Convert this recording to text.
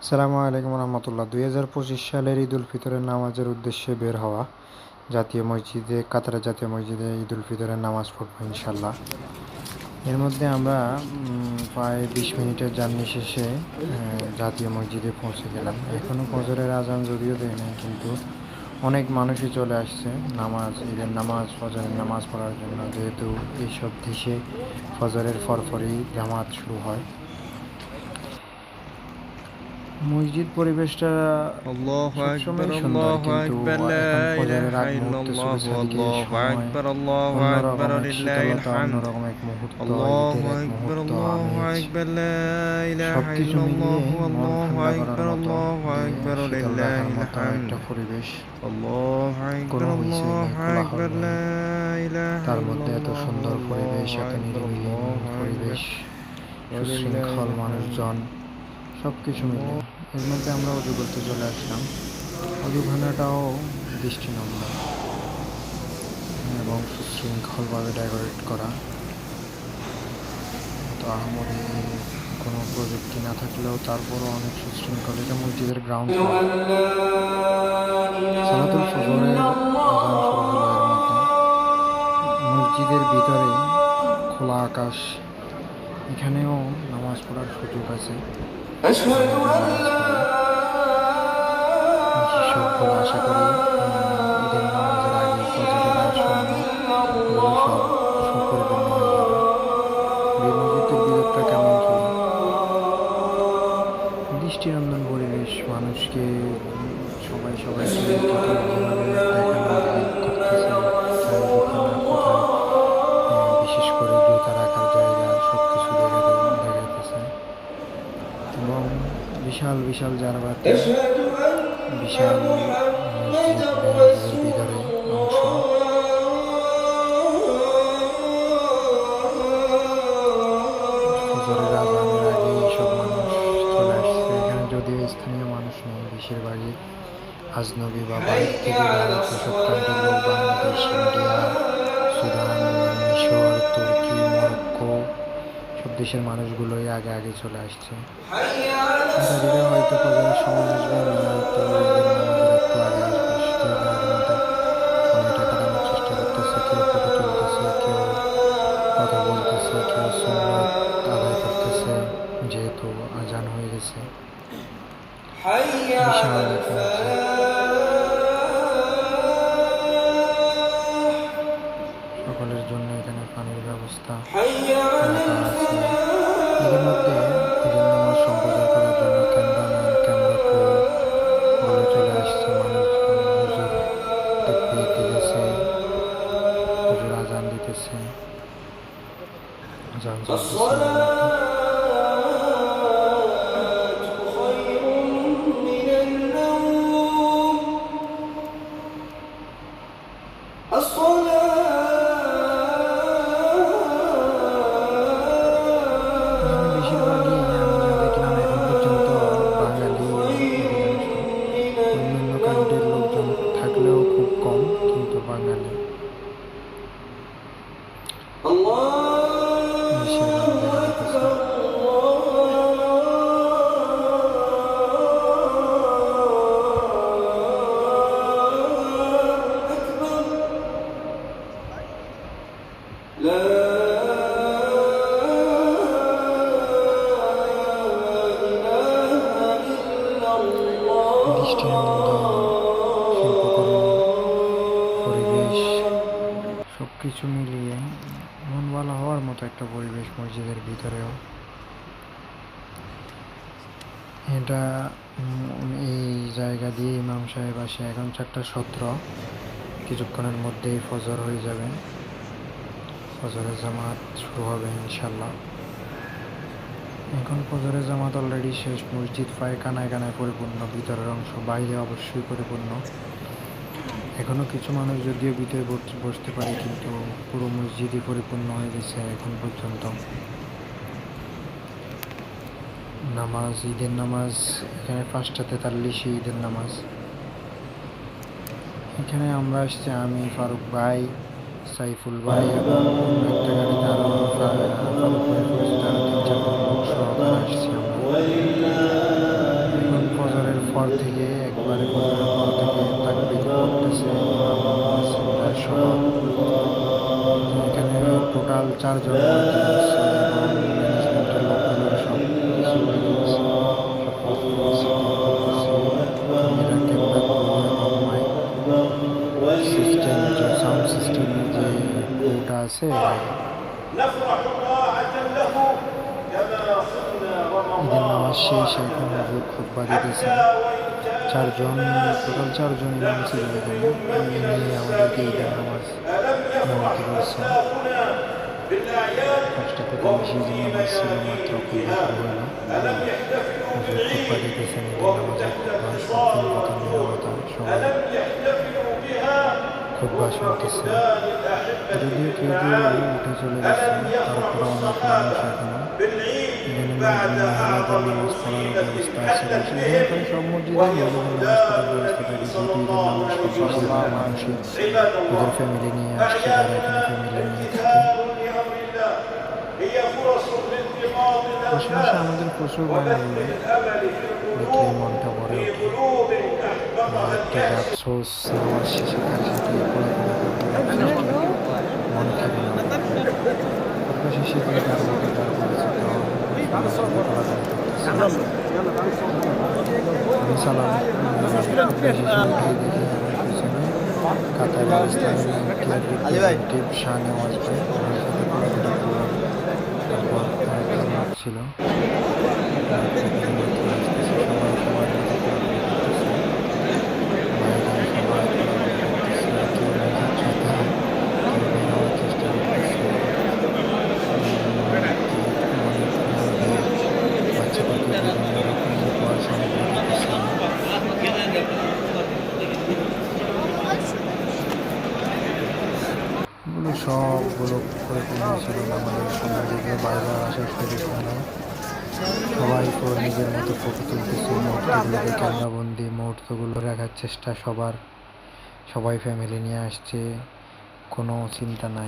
আসসালামু আলাইকুম রহমতুল্লাহ। 2025 সালের ঈদ উল ফিতরের নামাজের উদ্দেশ্যে বের হওয়া। জাতীয় মসজিদে, কাতারের জাতীয় মসজিদে ঈদ উল ফিতরের নামাজ পড়বো ইনশাল্লাহ। এর মধ্যে আমরা প্রায় 20 মিনিটের জার্নি শেষে জাতীয় মসজিদে পৌঁছে গেলাম। এখনও ফজরের আজান যদিও দেয় নাই, কিন্তু অনেক মানুষই চলে আসছে ঈদের নামাজ, ফজরের নামাজ পড়ার জন্য। যেহেতু এইসব দেশে ফজরের পরপরই জামাত শুরু হয়। মসজিদ পরিবেশটা আল্লাহু আকবার, সবসময় সুন্দর, আল্লাহু কিন্তু আকবার, লা এখন ফজরের ইলাহা আগ মুহূর্তে চোখের ইল্লাল্লাহু, চারিদিকে আল্লাহু সময় আকবার, আল্লাহু আকবার, অন্যরকম এক লিল্লাহিল শীতলতা, হামদ। অন্যরকম এক মুহূর্ত, ঈদের আল্লাহু এক আকবার, মুহূর্ত আল্লাহু আমেজ, আকবার, লা সব ইলাহা কিছু মিলিয়ে ইল্লাল্লাহু, মন আল্লাহু ঠান্ডা করার আকবার, মতো, আল্লাহু আকবার, শীতল রাখার লিল্লাহিল মতো হামদ। একটা পরিবেশ আল্লাহু কোনো আকবার, হইচই নেই, আল্লাহু কোলাহল আকবার, নেই। লা ইলাহা তার মধ্যে এত ইল্লাল্লাহু, সুন্দর পরিবেশ, আল্লাহু এত আকবার, নিরিবিলি আল্লাহু আকবার, পরিবেশ, ওয়া সুশৃঙ্খল লিল্লাহিল হামদ। মানুষজন, সব কিছু মিলে এর মধ্যে আমরা অজু করতে চলে আসলাম। অজুখানাটাও দৃষ্টিনন্দন এবং সুশৃঙ্খলভাবে ডেকোরেট করা। তো আহামরি কোনো প্রযুক্তি না থাকলেও তারপরও অনেক সুশৃঙ্খল। এটা মসজিদের গ্রাউন্ড ফ্লোর। সালাতুল ফজরের আজান শুরু হলো এর মধ্যে। মসজিদের ভিতরে খোলা আকাশ, এখানেও নামাজ পড়ার সুযোগ আছে। নামাজ পড়ে সবগুলো আশা করি ঈদের নামাজের আগে ফজরের আসন্ন এগুলো সব সুপরিপূর্ণ হয়ে যাবে। মসজিদের ভিতরটা কেমন ছিল? দৃষ্টিনন্দন পরিবেশ, মানুষকে সবাইকে যেভাবে দেখানোর করতেছে, যেখানে কোথায় বিশেষ করে জুতা রাখার জায়গা, সব কিছু দেখাইতেছে। এবং বিশাল বিশাল জারবাতি, বিশাল মসজিদের ভিতরে অংশ। ফজরের আজানের আগে সব মানুষ চলে আসছে এখানে। যদিও স্থানীয় মানুষ নেই, বেশিরভাগই আজনবী বা বাইরে থেকে আগত সব কান্ট্রির লোক। বাংলাদেশ, ইন্ডিয়া, সুদান, মিশর, তুর্কি, মরক্কো, সব দেশের মানুষগুলোই আগে আগে চলে আসছে। তাদেরও হয়তো ফজরের সময় আসবে, না হয়তো ঈদের নামাজের একটু আগে আসবে। শীতের আগে সময়টা কাটানোর চেষ্টা করতেছে। কেউ ফটো তুলতেছে, কেউ কথা বলতেছে, কেউ সুন্নাত আদায় করতেছে, যেহেতু আজান হয়ে গেছে। বিশাল এক মসজিদ, সকলের জন্য এখানে পানির ব্যবস্থা রাখা আছে। এর মধ্যে ঈদের নামাজ সম্প্রচার করার জন্য ক্যামেরাম্যান, ক্যামেরা ক্রু গুলো চলে আসছে। মানুষজন, হুজুর তাকবীর দিতেছে, হুজুর আজান দিতেছে, আজান চলতেছে এর মধ্যে। এখানে বেশিরভাগই আমি যা দেখলাম এখন পর্যন্ত বাঙালি অধিকাংশ। অন্যান্য কান্ট্রির লোকজন থাকলেও খুব কম, কিন্তু বাঙালি বেশিরভাগ দেখা যেতেছে। দৃষ্টিনন্দন শিল্পকর্ম, পরিবেশ, সব কিছু মিলিয়ে মন ভালো হওয়ার মতো একটা পরিবেশ মসজিদের ভিতরেও। এটা এই জায়গা দিয়ে ইমাম সাহেব আসে। এখন 4:17, কিছুক্ষণের মধ্যেই ফজর হয়ে যাবে, ফজরের জামাত শুরু হবে ইনশাল্লাহ। এখন ফজরের জামাত অলরেডি শেষ। মসজিদ প্রায় কানায় কানায় পরিপূর্ণ, ভিতরের অংশ, বাইরে অবশ্যই পরিপূর্ণ। এখনও কিছু মানুষ যদিও ভিতরে বসতে পারে, কিন্তু পুরো মসজিদই পরিপূর্ণ হয়ে গেছে এখন পর্যন্ত। নামাজ, ঈদের নামাজ এখানে 5:43 ঈদের নামাজ। এখানে আমরা আসছি, আমি, ফারুক ভাই, সাইফুল ভাই এবং অন্য একটা গাড়িতে আরও ফারুক ভাই পরিচিত আরও 3-4 জন লোক সহকারে আসছি আমরা। এখন চারজন ওয়ার্কার আছে এবং ম্যানেজমেন্টের লোকগুলোর সব কিছু ক্যামেরা ক্রু এবং মাইক সিস্টেম, যে সাউন্ড সিস্টেমের যে ক্রুটা আছে, ঈদের নামাজ শেষ এখন হুজুর খুতবা দিতেছে। টোটাল চারজন ইমাম ছিল এখানে, ইনি আমাদেরকে ঈদের নামাজ নামাতে বলছেন। 5টা থেকে বেশি ঈদের নামাজ ছিল, মাত্র খুতবা শুরু হলো। হুজুর খুতবা দিতেছেন, ঈদের নামাজের খুতবা, সব নিরবতা, সবাই খুতবা শুনতেছে। যদিও কেউ কেউ উঠে চলে গেছে, তারপরে অনেক মানুষ এখনো এখানে মহিলাদের নামাজ পড়ার ব্যবস্থা আছে। এখানে সব মসজিদে মহিলাদের নামাজ পড়ার ব্যবস্থা থাকে, যেহেতু ঈদের নামাজ সব বেশিরভাগ মানুষই ওদের ফ্যামিলি নিয়ে আসছে, যারা এখানে ফ্যামিলি নিয়ে থাকে। আশেপাশে আমাদের প্রচুর বাঙালি, দেখলে মনটা ভরে ওঠে। একটা আফসোস, নামাজ শেষে কার সাথে পড়াশোনা করতে মন থাকে না। খুতবা শেষে গিয়ে তার মতো তার পরিচিত সবার সাথে পড়াশোনা করতেছে। আমি সালাম খুতবা শেষে উঠে দেখি আমার পিছনে কাতারের ইসলামী ব্যাংকের রিপ্রেজেন্টেটিভ শাহ নেওয়াজ ভাই, ওনার সাথে পড়াশোনা করলাম। তারপর আরেকটা মাঠ ছিল, মাঠ থেকে মাত্র আসতেছে, সবাই সবার মতো পড়াশোনা করতেছে। বাইরে সবাই পড়াশোনা করতেছে, কেউ নিজের ছাতা, কেউ বের হওয়ার চেষ্টা করতেছে। বাচ্চাদেরকে বিভিন্ন রকম উপহার সামগ্রী দিতেছে। এগুলো সবগুলো পরিপূর্ণ ছিল না আমাদের সময়, যেগুলো বাইরে আসার সুযোগ হয় না। সবাই তো নিজের মতো ফটো তুলতেছে, মুহূর্তগুলোকে ক্যামেরাবন্দি মুহূর্তগুলো রাখার চেষ্টা সবার। সবাই ফ্যামিলি নিয়ে আসছে, কোনো চিন্তা নাই।